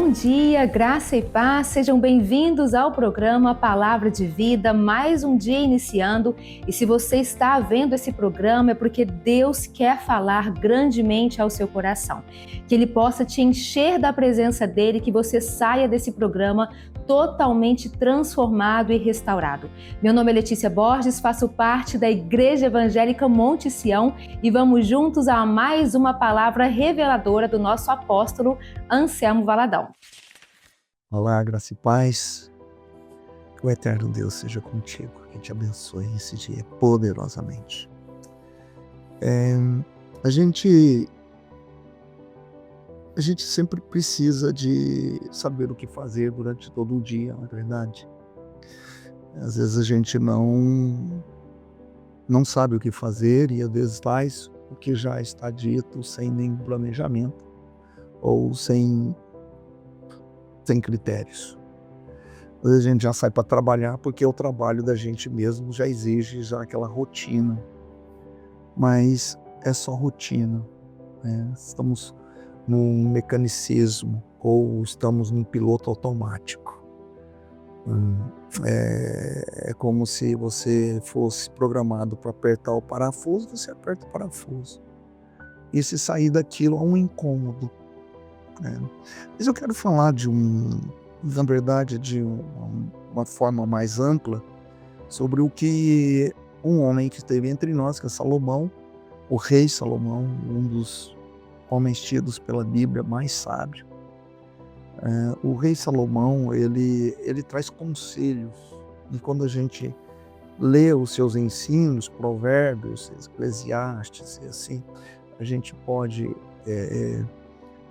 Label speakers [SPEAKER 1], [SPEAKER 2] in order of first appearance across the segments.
[SPEAKER 1] Bom dia, graça e paz, sejam bem-vindos ao programa Palavra de Vida, mais um dia iniciando. E se você está vendo esse programa é porque Deus quer falar grandemente ao seu coração. Que Ele possa te encher da presença dEle, que você saia desse programa totalmente transformado e restaurado. Meu nome é Letícia Borges, faço parte da Igreja Evangélica Monte Sião e vamos juntos a mais uma palavra reveladora do nosso apóstolo Anselmo Valadão.
[SPEAKER 2] Olá, graça e paz. Que o eterno Deus seja contigo, que te abençoe esse dia poderosamente. A gente sempre precisa de saber o que fazer durante todo o dia, não é verdade? Às vezes a gente não sabe o que fazer e às vezes faz o que já está dito sem nenhum planejamento ou sem critérios. Às vezes a gente já sai para trabalhar porque o trabalho da gente mesmo já exige já aquela rotina, mas é só rotina, né? Estamos num mecanicismo ou estamos num piloto automático. É como se você fosse programado para apertar o parafuso, você aperta o parafuso. E se sair daquilo é um incômodo, né? Mas eu quero falar na verdade, de uma forma mais ampla, sobre o que um homem que esteve entre nós, que é Salomão, o rei Salomão, um dos homens tidos pela Bíblia mais sábio. O rei Salomão, ele traz conselhos, e quando a gente lê os seus ensinos, Provérbios, Eclesiastes, e assim, a gente pode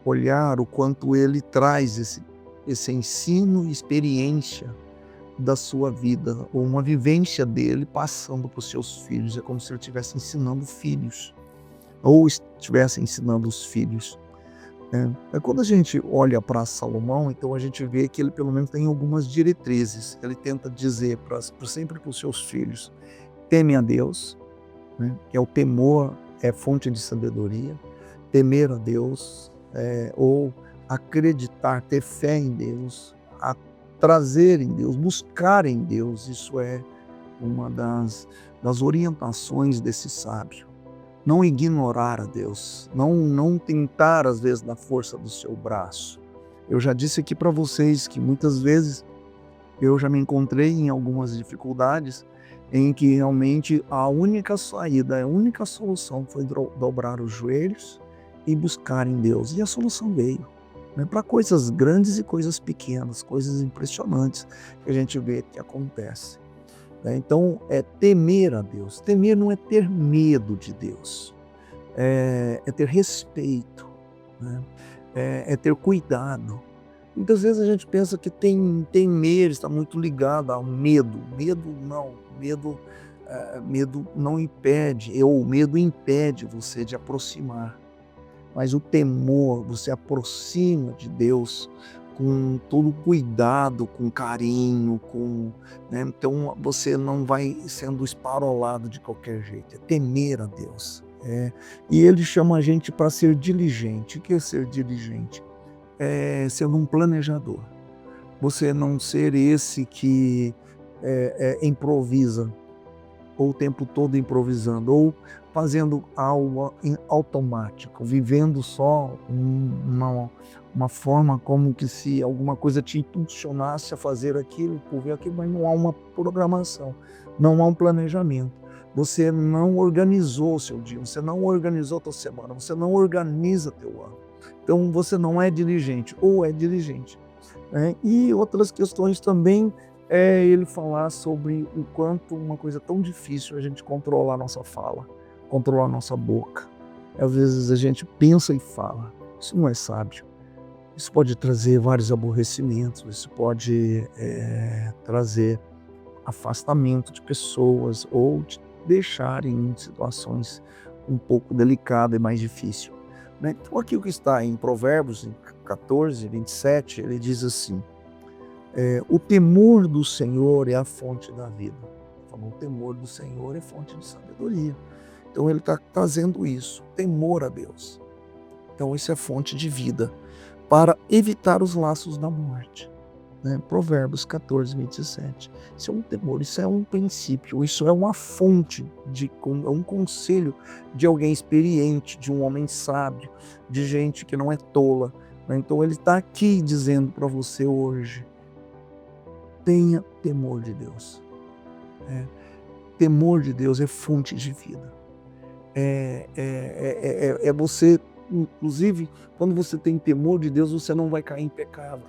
[SPEAKER 2] olhar o quanto ele traz esse ensino e experiência da sua vida, ou uma vivência dele passando para os seus filhos. É como se ele estivesse ensinando filhos, ou estivesse ensinando os filhos. Quando a gente olha para Salomão, então a gente vê que ele pelo menos tem algumas diretrizes. Ele tenta dizer sempre para os seus filhos: teme a Deus, né? Que é o temor, é fonte de sabedoria. Temer a Deus, ou acreditar, ter fé em Deus, a trazer em Deus, buscar em Deus. Isso é uma das orientações desse sábio. Não ignorar a Deus, não tentar às vezes na força do seu braço. Eu já disse aqui para vocês que muitas vezes eu já me encontrei em algumas dificuldades em que realmente a única saída, a única solução foi dobrar os joelhos e buscar em Deus. E a solução veio, né, para coisas grandes e coisas pequenas, coisas impressionantes que a gente vê que acontece. Então, é temer a Deus. Temer não é ter medo de Deus, é ter respeito, né? É ter cuidado. Muitas vezes a gente pensa que temer está muito ligado ao medo. Medo não. Medo não impede, ou o medo impede você de aproximar. Mas o temor, você aproxima de Deus com todo cuidado, com carinho, né? Então você não vai sendo esparolado de qualquer jeito. É temer a Deus. E ele chama a gente para ser diligente. O que é ser diligente? É ser um planejador. Você não ser esse que improvisa, ou o tempo todo improvisando, ou fazendo algo em automático, vivendo só uma forma como que se alguma coisa te impulsionasse a fazer aquilo, por ver aquilo, mas não há uma programação, não há um planejamento. Você não organizou o seu dia, você não organizou a tua semana, você não organiza teu ano. Então você não é diligente, ou é diligente, né? E outras questões também é ele falar sobre o quanto uma coisa tão difícil a gente controlar a nossa fala, controlar a nossa boca. Às vezes a gente pensa e fala. Isso não é sábio. Isso pode trazer vários aborrecimentos, isso pode trazer afastamento de pessoas ou te deixar em situações um pouco delicadas e mais difíceis, né? Então aqui o que está em Provérbios, em 14, 27, ele diz assim: o temor do Senhor é a fonte da vida. O temor do Senhor é fonte de sabedoria. Então ele está trazendo isso, temor a Deus. Então isso é fonte de vida. para evitar os laços da morte. Né? Provérbios 14, 27. Isso é um temor, isso é um princípio, isso é uma fonte, é um conselho de alguém experiente, de um homem sábio, de gente que não é tola. Né? Então ele está aqui dizendo para você hoje, tenha temor de Deus. Temor de Deus é fonte de vida. É você, inclusive, quando você tem temor de Deus, você não vai cair em pecado.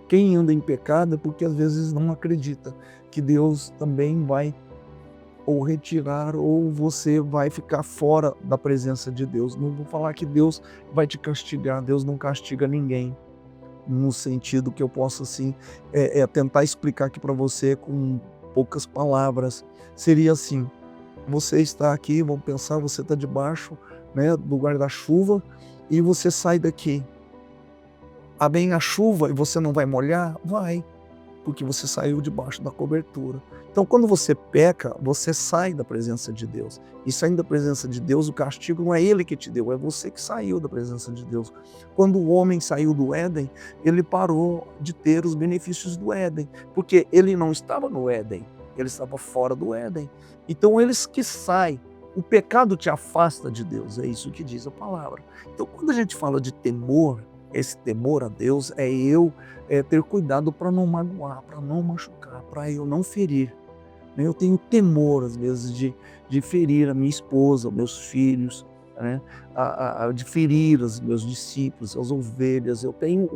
[SPEAKER 2] Quem anda em pecado é porque às vezes não acredita que Deus também vai ou retirar, ou você vai ficar fora da presença de Deus. Não vou falar que Deus vai te castigar, Deus não castiga ninguém, no sentido que eu posso assim, tentar explicar aqui para você com poucas palavras. Seria assim, você está aqui, vamos pensar, você está debaixo, né, do guarda-chuva e você sai daqui. Vem a chuva e você não vai molhar? Vai, porque você saiu debaixo da cobertura. Então, quando você peca, você sai da presença de Deus. E saindo da presença de Deus, o castigo não é Ele que te deu, é você que saiu da presença de Deus. Quando o homem saiu do Éden, ele parou de ter os benefícios do Éden, porque ele não estava no Éden, ele estava fora do Éden. Então, eles que saem. O pecado te afasta de Deus, é isso que diz a palavra. Então, quando a gente fala de temor, esse temor a Deus é eu ter cuidado para não magoar, para não machucar, para eu não ferir. Eu tenho temor, às vezes, de ferir a minha esposa, os meus filhos, né? De ferir os meus discípulos, as ovelhas. Eu tenho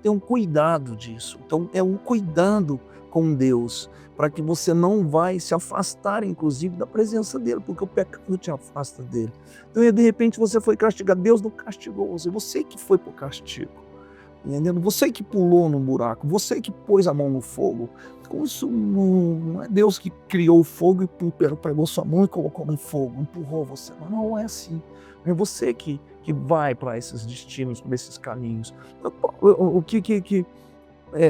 [SPEAKER 2] um cuidado disso. Então, é um cuidado com Deus, para que você não vai se afastar, inclusive, da presença dele, porque o pecado te afasta dele. Então, de repente, você foi castigado, Deus não castigou você que foi para o castigo, entendendo? Você que pulou no buraco, você que pôs a mão no fogo. Então, isso não é Deus que criou o fogo e pegou sua mão e colocou no fogo, empurrou você. Não é assim. É você que vai para esses destinos, para esses caminhos. O que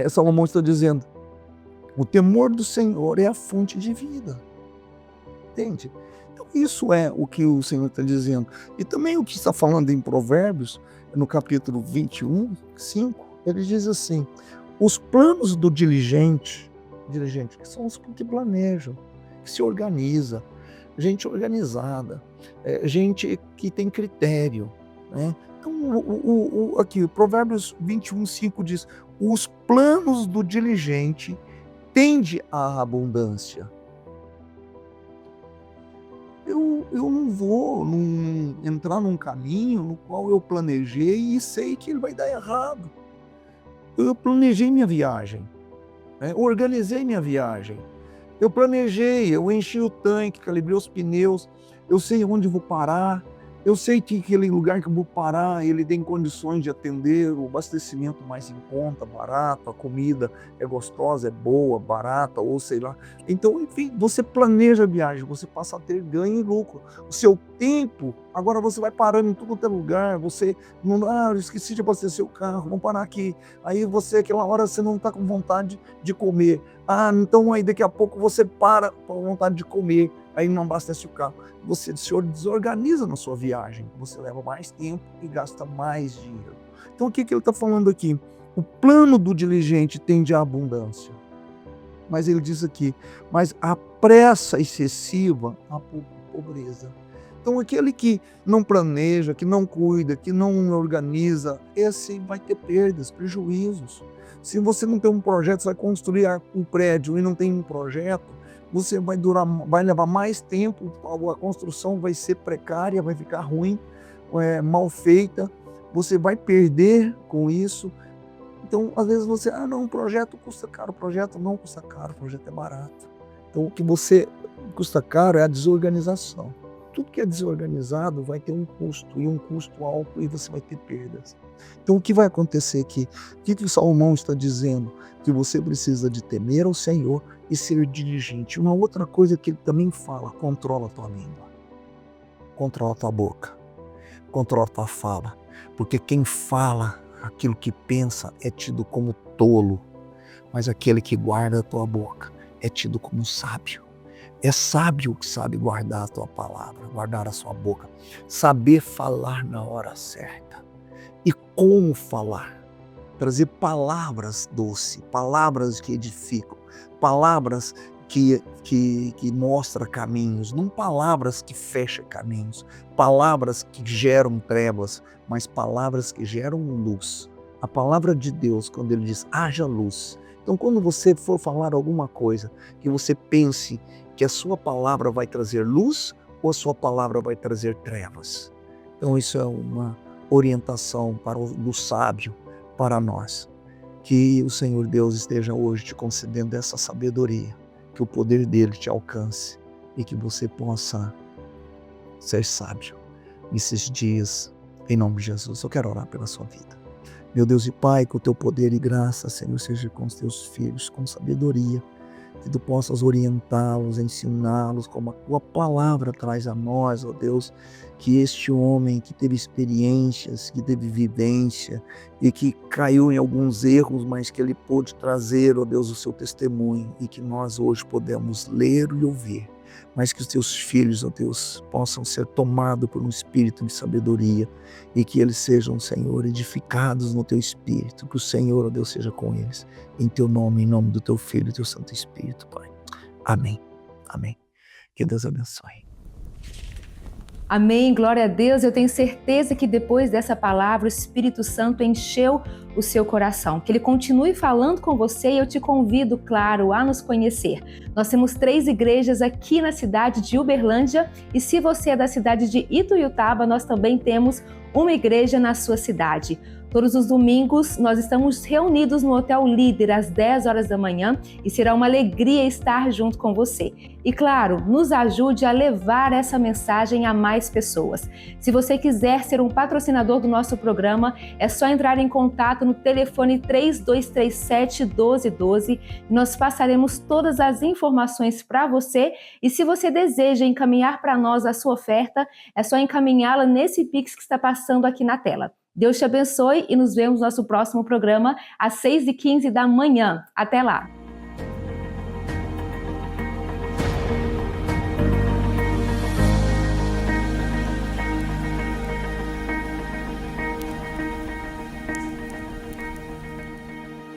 [SPEAKER 2] Salomão está dizendo? O temor do Senhor é a fonte de vida. Entende? Então, isso é o que o Senhor está dizendo. E também o que está falando em Provérbios, no capítulo 21, 5, ele diz assim: os planos do diligente, que são os que planejam, que se organiza, gente organizada, gente que tem critério, né? Então, aqui, o Provérbios 21, 5 diz: os planos do diligente tende à abundância. Eu não vou entrar num caminho no qual eu planejei e sei que ele vai dar errado. Eu planejei minha viagem, organizei minha viagem. Eu planejei, eu enchi o tanque, calibrei os pneus, eu sei onde vou parar, eu sei que aquele lugar que eu vou parar, ele tem condições de atender, o abastecimento mais em conta, barato, a comida é gostosa, é boa, barata, ou sei lá. Então, enfim, você planeja a viagem, você passa a ter ganho e lucro. O seu tempo, agora você vai parando em tudo quanto é lugar, você não, eu esqueci de abastecer o carro, vamos parar aqui. Aí você, aquela hora, você não está com vontade de comer. Então aí daqui a pouco você para com vontade de comer, aí não abastece o carro. Você se desorganiza na sua viagem, você leva mais tempo e gasta mais dinheiro. Então o que ele está falando aqui? O plano do diligente tende à abundância. Mas ele diz aqui, mas a pressa excessiva à pobreza. Então aquele que não planeja, que não cuida, que não organiza, esse vai ter perdas, prejuízos. Se você não tem um projeto, você vai construir um prédio e não tem um projeto, você vai levar mais tempo, a construção vai ser precária, vai ficar ruim, mal feita, você vai perder com isso. Então, às vezes você, um projeto custa caro, o projeto não custa caro, o projeto é barato. Então, o que você custa caro é a desorganização. Tudo que é desorganizado vai ter um custo, e um custo alto, e você vai ter perdas. Então, o que vai acontecer aqui? O que o Salomão está dizendo? Que você precisa de temer ao Senhor e ser diligente. Uma outra coisa que ele também fala: controla a tua língua, controla a tua boca, controla a tua fala, porque quem fala aquilo que pensa é tido como tolo, mas aquele que guarda a tua boca é tido como sábio. É sábio que sabe guardar a tua palavra, guardar a sua boca, saber falar na hora certa. e como falar. Trazer palavras doces, palavras que edificam, palavras que mostram caminhos, não palavras que fecham caminhos, palavras que geram trevas, mas palavras que geram luz. A palavra de Deus, quando ele diz, haja luz. Então, quando você for falar alguma coisa, que você pense que a sua palavra vai trazer luz ou a sua palavra vai trazer trevas. Então, isso é uma orientação do sábio para nós. Que o Senhor Deus esteja hoje te concedendo essa sabedoria, que o poder dele te alcance e que você possa ser sábio nesses dias, em nome de Jesus. Eu quero orar pela sua vida. Meu Deus e Pai, que o teu poder e graça, Senhor, seja com os teus filhos, com sabedoria, que tu possas orientá-los, ensiná-los, como a tua palavra traz a nós, ó Deus, que este homem que teve experiências, que teve vivência e que caiu em alguns erros, mas que ele pôde trazer, ó Deus, o seu testemunho e que nós hoje podemos ler e ouvir, mas que os teus filhos, ó Deus, possam ser tomados por um espírito de sabedoria e que eles sejam, Senhor, edificados no teu espírito, que o Senhor, ó Deus, seja com eles. Em teu nome, em nome do teu Filho e teu Santo Espírito, Pai. Amém. Amém. Que Deus abençoe.
[SPEAKER 1] Amém, glória a Deus. Eu tenho certeza que depois dessa palavra o Espírito Santo encheu o seu coração. Que ele continue falando com você e eu te convido, claro, a nos conhecer. Nós temos 3 igrejas aqui na cidade de Uberlândia e se você é da cidade de Ituiutaba, nós também temos uma igreja na sua cidade. Todos os domingos nós estamos reunidos no Hotel Líder às 10 horas da manhã e será uma alegria estar junto com você. E claro, nos ajude a levar essa mensagem a mais pessoas. Se você quiser ser um patrocinador do nosso programa, é só entrar em contato no telefone 3237-1212 e nós passaremos todas as informações para você. E se você deseja encaminhar para nós a sua oferta, é só encaminhá-la nesse Pix que está passando aqui na tela. Deus te abençoe e nos vemos no nosso próximo programa às 6h15 da manhã. Até lá!